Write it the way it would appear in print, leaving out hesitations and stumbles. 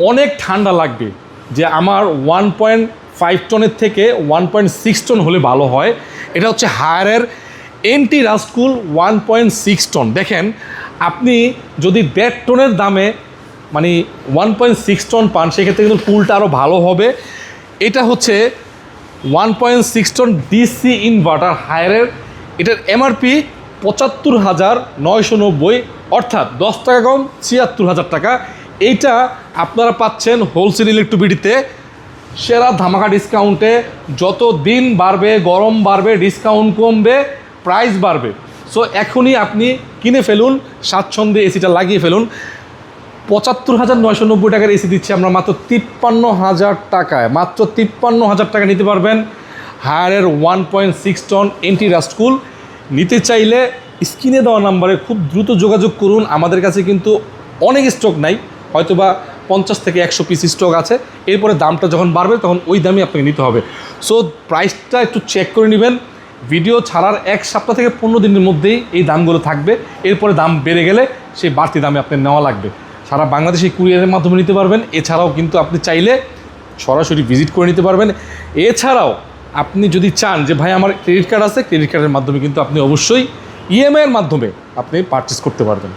অনেক ঠান্ডা লাগবে, যে আমার 1.5 টনের থেকে 1.6 টন হলে ভালো হয়। এটা হচ্ছে হায়ারের এন্টি রাস্ট কুল 1.6 টন। দেখেন আপনি যদি 1.5 টনের দামে মানে 1.6 টন পান, সেক্ষেত্রে কিন্তু কুলটা আরও ভালো হবে। এটা হচ্ছে 1.6 টন ডিসি ইনভার্টার হায়ারের। এটার এমআরপি 75,990, অর্থাৎ 10 টাকা কম 76,000 টাকা। এইটা আপনারা পাচ্ছেন হোলসেল ইলেকট্রিবিটিতে সেরা ধামাকা ডিসকাউন্টে। যত দিন বাড়বে, গরম বাড়বে, ডিসকাউন্ট কমবে, প্রাইস বাড়বে। সো এখনই আপনি কিনে ফেলুন, স্বাচ্ছন্দ্যে এসিটা লাগিয়ে ফেলুন। 75,990 টাকার এসি দিচ্ছি আমরা মাত্র 53,000 টাকায়। মাত্র 53,000 টাকা নিতে পারবেন হায়ারের 1.6 টন এন্টি রাস্ট কুল। নিতে চাইলে স্ক্রিনে দেওয়া নাম্বারে খুব দ্রুত যোগাযোগ করুন। আমাদের কাছে কিন্তু অনেক স্টক নাই, হয়তোবা 50 থেকে 100 পিস স্টক আছে। এরপরে দামটা যখন বাড়বে তখন ওই দামই আপনাকে নিতে হবে। সো প্রাইসটা একটু চেক করে নেবেন। ভিডিও ছাড়ার 1 সপ্তাহ থেকে 15 দিনের মধ্যেই এই দামগুলো থাকবে। এরপরে দাম বেড়ে গেলে সেই বাড়তি দামে আপনার নেওয়া লাগবে। সারা বাংলাদেশে কুরিয়ারের মাধ্যমে নিতে পারবেন। এছাড়াও কিন্তু আপনি চাইলে সরাসরি ভিজিট করে নিতে পারবেন। এছাড়াও আপনি যদি চান যে ভাই আমার ক্রেডিট কার্ড আছে, ক্রেডিট কার্ডের মাধ্যমে কিন্তু আপনি অবশ্যই ইএমআইয়ের মাধ্যমে আপনি পারচেস করতে পারবেন।